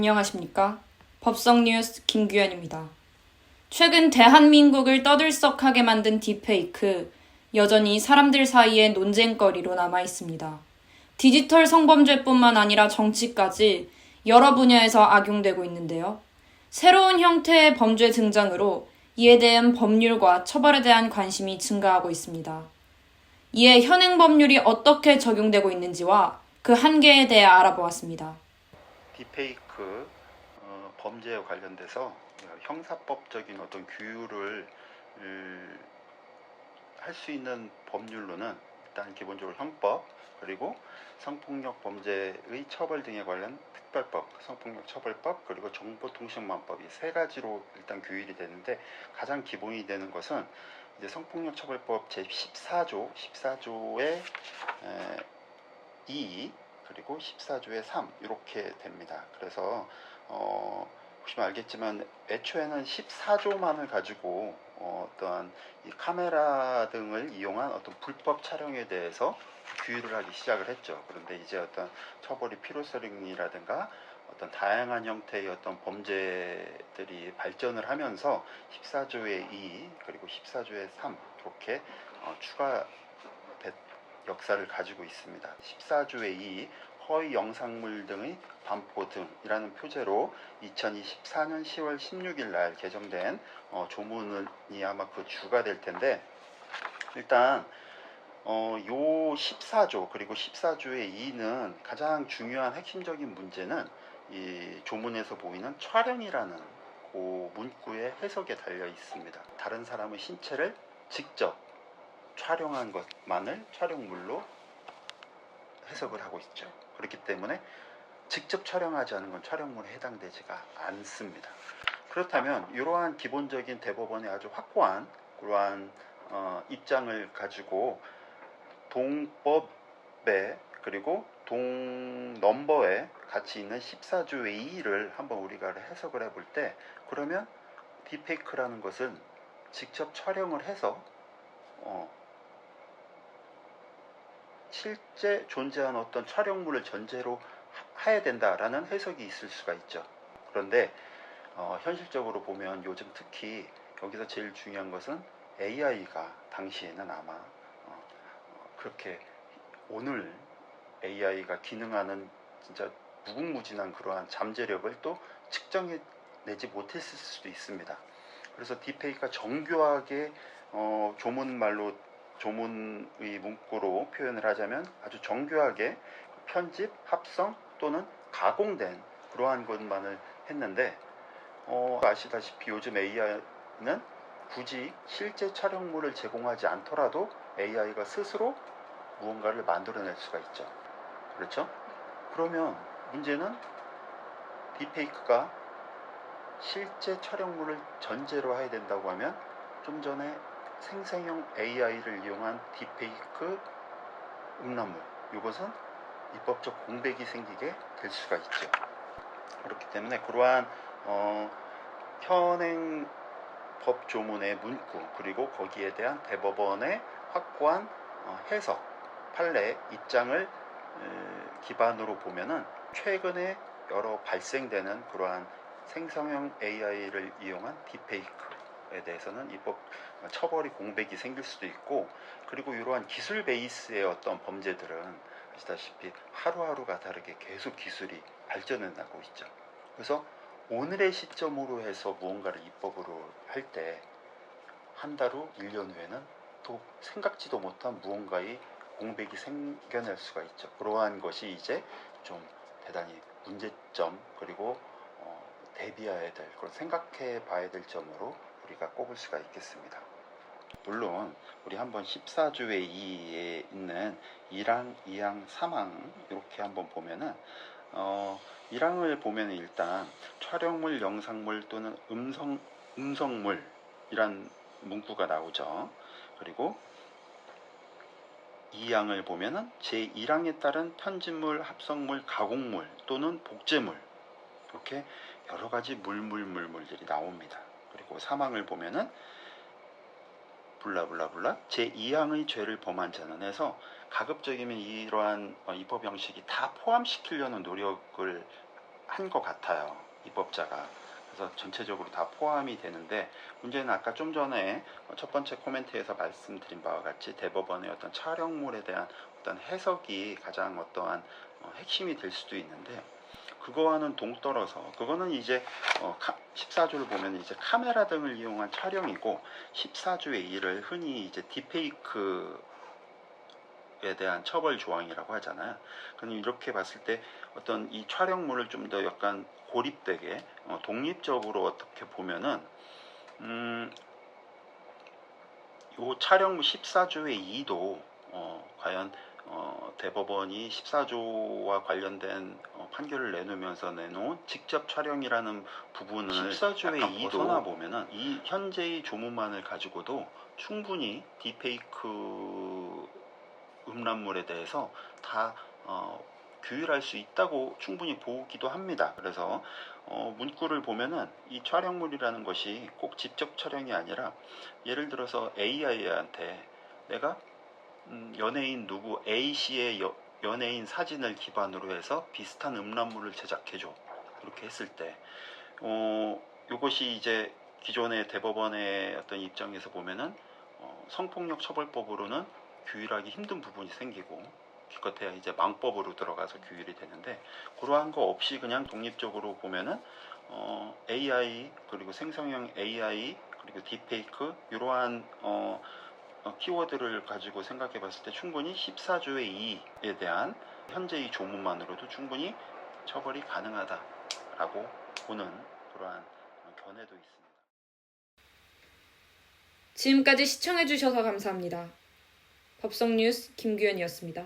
안녕하십니까? 법성뉴스 김규현입니다. 최근 대한민국을 떠들썩하게 만든 딥페이크, 여전히 사람들 사이에 논쟁거리로 남아 있습니다. 디지털 성범죄뿐만 아니라 정치까지 여러 분야에서 악용되고 있는데요. 새로운 형태의 범죄 등장으로 이에 대한 법률과 처벌에 대한 관심이 증가하고 있습니다. 이에 현행 법률이 어떻게 적용되고 있는지와 그 한계에 대해 알아보았습니다. 딥페이크 범죄에 관련돼서 형사법적인 어떤 규율을 할 수 있는 법률로는 일단 기본적으로 형법, 그리고 성폭력 범죄의 처벌 등에 관련 특별법, 성폭력 처벌법, 그리고 정보통신망법, 이 세 가지로 일단 규율이 되는데, 가장 기본이 되는 것은 이제 성폭력 처벌법 제 14조의 2, 그리고 14조의 3 이렇게 됩니다. 그래서 보시면 알겠지만 애초에는 14조만을 가지고 어떠한 이 카메라 등을 이용한 어떤 불법 촬영에 대해서 규율을 하기 시작을 했죠. 그런데 이제 어떤 처벌이 필요성이라든가 어떤 다양한 형태의 어떤 범죄들이 발전을 하면서 14조의 2 그리고 14조의 3 이렇게 추가 역사를 가지고 있습니다. 14조의 2 허위 영상물 등의 반포 등이라는 표제로 2024년 10월 16일 날 개정된 조문이 아마 그 주가 될 텐데, 일단 요 14조 그리고 14조의 2는 가장 중요한 핵심적인 문제는 이 조문에서 보이는 촬영이라는 그 문구의 해석에 달려 있습니다. 다른 사람의 신체를 직접 촬영한 것만을 촬영물로 해석을 하고 있죠. 그렇기 때문에 직접 촬영하지 않은 건 촬영물에 해당되지가 않습니다. 그렇다면 이러한 기본적인 대법원의 아주 확고한 그러한 입장을 가지고 동법에 그리고 동넘버에 같이 있는 14조의 2를 한번 우리가 해석을 해볼 때, 그러면 딥페이크라는 것은 직접 촬영을 해서 실제 존재한 어떤 촬영물을 전제로 해야 된다라는 해석이 있을 수가 있죠. 그런데 현실적으로 보면 요즘 특히 여기서 제일 중요한 것은 AI가 당시에는 아마 그렇게 오늘 AI가 기능하는 진짜 무궁무진한 그러한 잠재력을 또 측정해내지 못했을 수도 있습니다. 그래서 딥페이크가 정교하게 조문의 문구로 표현을 하자면 아주 정교하게 편집, 합성 또는 가공된 그러한 것만을 했는데, 아시다시피 요즘 AI는 굳이 실제 촬영물을 제공하지 않더라도 AI가 스스로 무언가를 만들어낼 수가 있죠. 그렇죠? 그러면 문제는 딥페이크가 실제 촬영물을 전제로 해야 된다고 하면, 좀 전에 생성형 AI를 이용한 딥페이크 음란물, 이것은 입법적 공백이 생기게 될 수가 있죠. 그렇기 때문에 그러한 현행 법 조문의 문구, 그리고 거기에 대한 대법원의 확고한 해석, 판례, 입장을 기반으로 보면은 최근에 여러 발생되는 그러한 생성형 AI를 이용한 딥페이크에 대해서는 입법 처벌이 공백이 생길 수도 있고, 그리고 이러한 기술 베이스의 어떤 범죄들은 아시다시피 하루하루가 다르게 계속 기술이 발전해 나고 있죠. 그래서 오늘의 시점으로 해서 무언가를 입법으로 할 때 한 달 후, 1년 후에는 또 생각지도 못한 무언가의 공백이 생겨날 수가 있죠. 그러한 것이 이제 좀 대단히 문제점, 그리고 대비해야 될, 그런 생각해 봐야 될 점으로 우리가 꼽을 수가 있겠습니다. 물론 우리 한번 14조의 2에 있는 1항, 2항, 3항 이렇게 한번 보면은 1항을 보면 일단 촬영물, 영상물 또는 음성물이란 문구가 나오죠. 그리고 2항을 보면은 제1항에 따른 편집물, 합성물, 가공물 또는 복제물, 이렇게 여러 가지 물들이 나옵니다. 그리고 3항을 보면은 블라블라블라 제2항의 죄를 범한 자는 해서 가급적이면 이러한 입법 형식이 다 포함시키려는 노력을 한 것 같아요, 입법자가. 그래서 전체적으로 다 포함이 되는데, 문제는 아까 좀 전에 첫 번째 코멘트에서 말씀드린 바와 같이 대법원의 어떤 촬영물에 대한 어떤 해석이 가장 어떠한 핵심이 될 수도 있는데, 그거와는 동떨어서 그거는 이제 14조를 보면 이제 카메라 등을 이용한 촬영이고, 14조의 1을 흔히 이제 딥페이크에 대한 처벌 조항이라고 하잖아요. 그럼 이렇게 봤을 때 어떤 이 촬영물을 좀 더 약간 고립되게 독립적으로 어떻게 보면은 요 촬영물 14조의 2도 과연 대법원이 14조와 관련된 판결을 내놓으면서 내놓은 직접 촬영이라는 부분을 14조의 2도 벗어나 보면은 이 현재의 조문만을 가지고도 충분히 딥페이크 음란물에 대해서 다 규율할 수 있다고 충분히 보기도 합니다. 그래서 문구를 보면은 이 촬영물이라는 것이 꼭 직접 촬영이 아니라, 예를 들어서 AI한테 내가 연예인 누구 A씨의 연예인 사진을 기반으로 해서 비슷한 음란물을 제작해줘, 이렇게 했을 때 이것이 이제 기존의 대법원의 어떤 입장에서 보면은 성폭력 처벌법으로는 규율하기 힘든 부분이 생기고, 기껏해야 이제 망법으로 들어가서 규율이 되는데, 그러한 거 없이 그냥 독립적으로 보면은 AI 그리고 생성형 AI 그리고 딥페이크 이러한 키워드를 가지고 생각해 봤을 때 충분히 14조의 2에 대한 현재의 조문만으로도 충분히 처벌이 가능하다라고 보는 그러한 견해도 있습니다. 지금까지 시청해주셔서 감사합니다. 법성뉴스 김규현이었습니다.